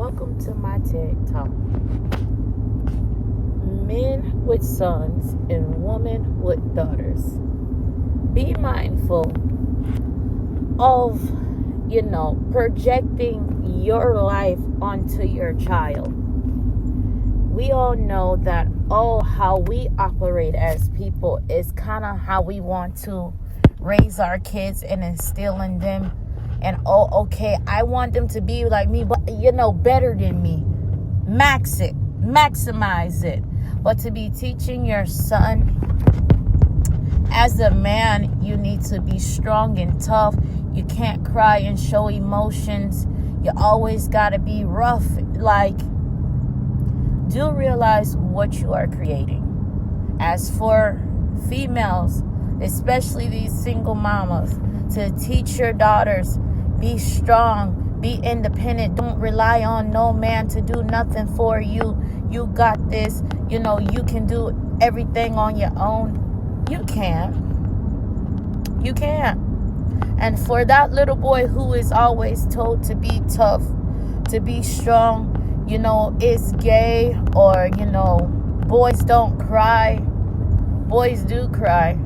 welcome to my TED Talk. Men with sons and women with daughters. Be mindful of, projecting your life onto your child. We all know that how we operate as people is kind of how we want to raise our kids and instill in them. And I want them to be like me, but better than me. Maximize it. But to be teaching your son, as a man, you need to be strong and tough. You can't cry and show emotions. You always got to be rough. Do realize what you are creating. As for females, especially these single mamas, to teach your daughters, be strong, be independent. Don't rely on no man to do nothing for you. You got this. You can do everything on your own. You can't. And for that little boy who is always told to be tough, to be strong, it's gay, or, boys don't cry. Boys do cry.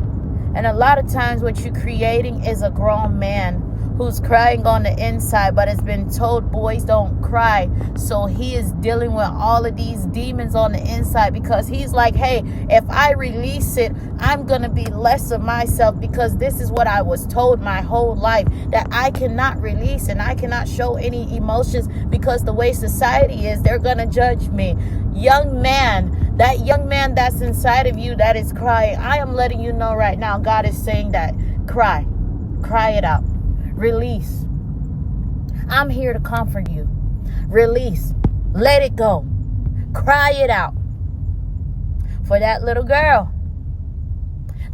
And a lot of times what you're creating is a grown man who's crying on the inside, but has been told boys don't cry. So he is dealing with all of these demons on the inside, because he's like, hey, if I release it, I'm going to be less of myself, because this is what I was told my whole life, that I cannot release and I cannot show any emotions, because the way society is, they're going to judge me. Young man, that young man that's inside of you that is crying, I am letting you know right now, God is saying that cry it out. Release. I'm here to comfort you. Release. Let it go. Cry it out. For that little girl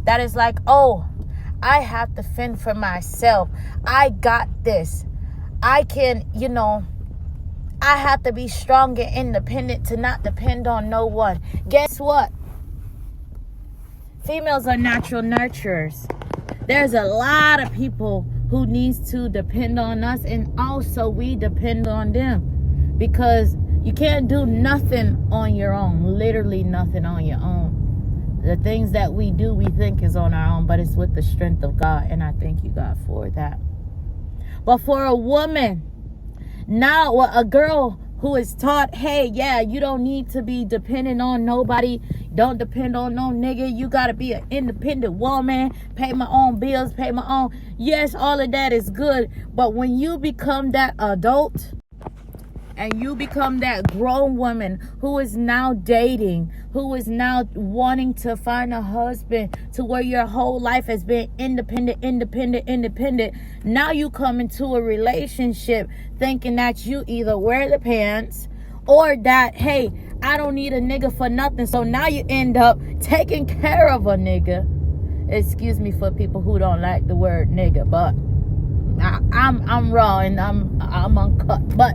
that is like, I have to fend for myself. I got this. I can, I have to be strong and independent to not depend on no one. Guess what? Females are natural nurturers. There's a lot of people who needs to depend on us, and also we depend on them, because you can't do nothing on your own. Literally nothing on your own. The things that we do, we think is on our own, but it's with the strength of God, and I thank you, God, for that. But for a woman, now a girl who is taught, hey, you don't need to be dependent on nobody. Don't depend on no nigga. You got to be an independent woman. Pay my own bills. Pay my own. Yes, all of that is good. But when you become that adult and you become that grown woman who is now dating, who is now wanting to find a husband, to where your whole life has been independent. Now you come into a relationship thinking that you either wear the pants, or that, hey, I don't need a nigga for nothing. So now you end up taking care of a nigga. Excuse me for people who don't like the word nigga, but I'm raw and I'm uncut. But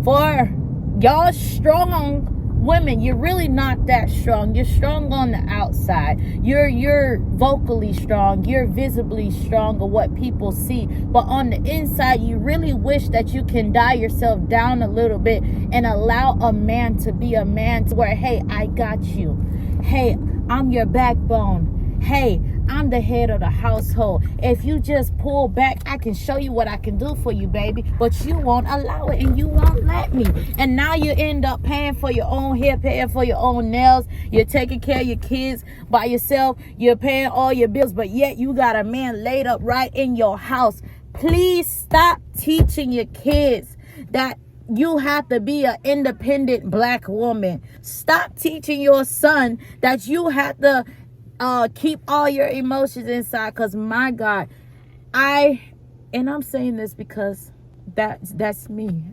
for y'all strong women, you're really not that strong. You're strong on the outside. You're vocally strong. You're visibly strong of what people see. But on the inside, you really wish that you can die yourself down a little bit and allow a man to be a man, to where, hey, I got you. Hey, I'm your backbone. Hey, I'm the head of the household. If you just pull back, I can show you what I can do for you, baby. But you won't allow it, and you won't let me. And now you end up paying for your own hair, paying for your own nails. You're taking care of your kids by yourself. You're paying all your bills, but yet you got a man laid up right in your house. Please stop teaching your kids that you have to be an independent black woman. Stop teaching your son that you have to keep all your emotions inside, because my God, I'm saying this because that's me.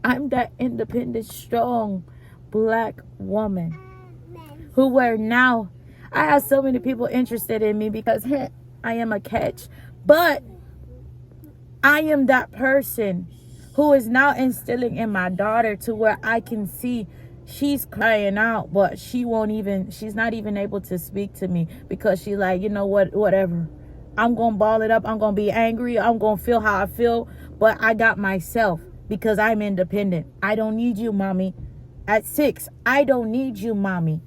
I'm that independent, strong black woman who where now I have so many people interested in me because I am a catch, but I am that person who is now instilling in my daughter, to where I can see she's crying out, but she's not even able to speak to me, because she's like, whatever. I'm going to ball it up. I'm going to be angry. I'm going to feel how I feel, but I got myself. because I'm independent. I don't need you, mommy. At 6, I don't need you, mommy.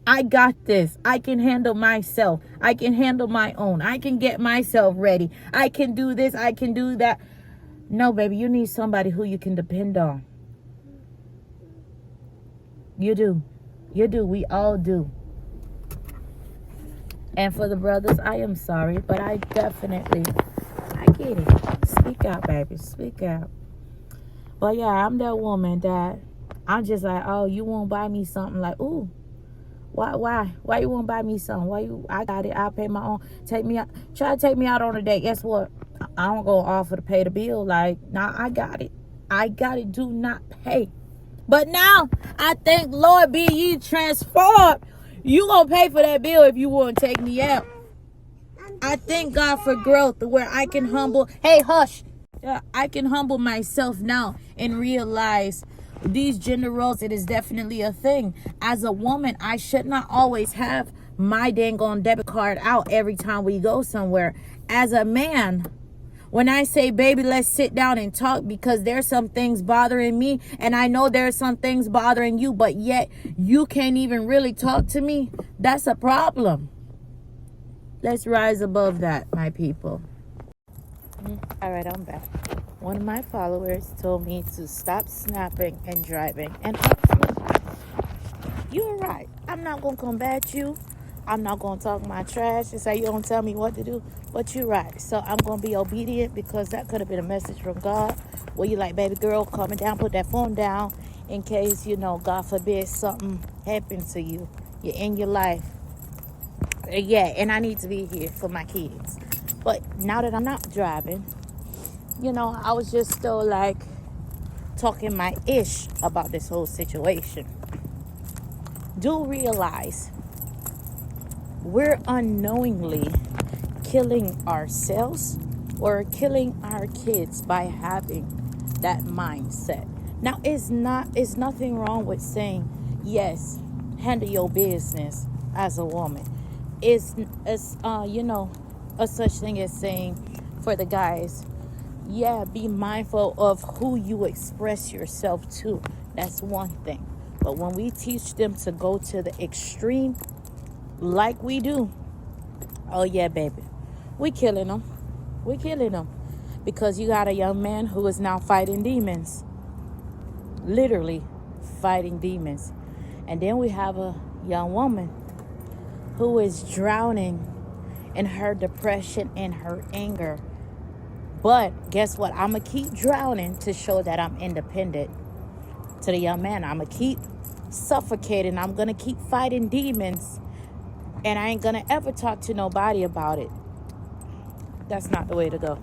I got this. I can handle myself. I can handle my own. I can get myself ready. I can do this. I can do that. No, baby, you need somebody who you can depend on. You do. You do. We all do. And for the brothers, I am sorry, but I get it. Speak out, baby. Speak out. But yeah, I'm that woman that I'm just like, oh, you won't buy me something, like, ooh, why you won't buy me something? I got it. I'll pay my own. Take me out. Try to take me out on a date. Guess what? I don't go offer to pay the bill. Like, nah, I got it. Do not pay. But now I think, Lord, be ye transformed. You gonna pay for that bill if you want to take me out. I thank God for growth where I can humble. Hey, hush. I can humble myself now and realize these gender roles, it is definitely a thing. As a woman, I should not always have my dang on debit card out every time we go somewhere. As a man, when I say, baby, let's sit down and talk, because there's some things bothering me and I know there's some things bothering you, but yet you can't even really talk to me, that's a problem. Let's rise above that, my people. All right, I'm back. One of my followers told me to stop snapping and driving. And you're right. I'm not going to combat you. I'm not going to talk my trash and say you don't tell me what to do. But you're right. So I'm going to be obedient, because that could have been a message from God. Where you like, baby girl, calm it down, put that phone down, in case, God forbid, something happens to you. You're in your life. Yeah, and I need to be here for my kids. But now that I'm not driving, I was just still like talking my ish about this whole situation. Do realize we're unknowingly killing ourselves or killing our kids by having that mindset. Now, it's nothing wrong with saying, yes, handle your business as a woman. It's a such thing as saying for the guys, yeah, be mindful of who you express yourself to. That's one thing. But when we teach them to go to the extreme like we do, oh yeah, baby, we killing them. Because you got a young man who is now fighting demons. Literally fighting demons. And then we have a young woman who is drowning in her depression and her anger. But guess what? I'm going to keep drowning to show that I'm independent. To the young man, I'm going to keep suffocating. I'm going to keep fighting demons. And I ain't going to ever talk to nobody about it. That's not the way to go.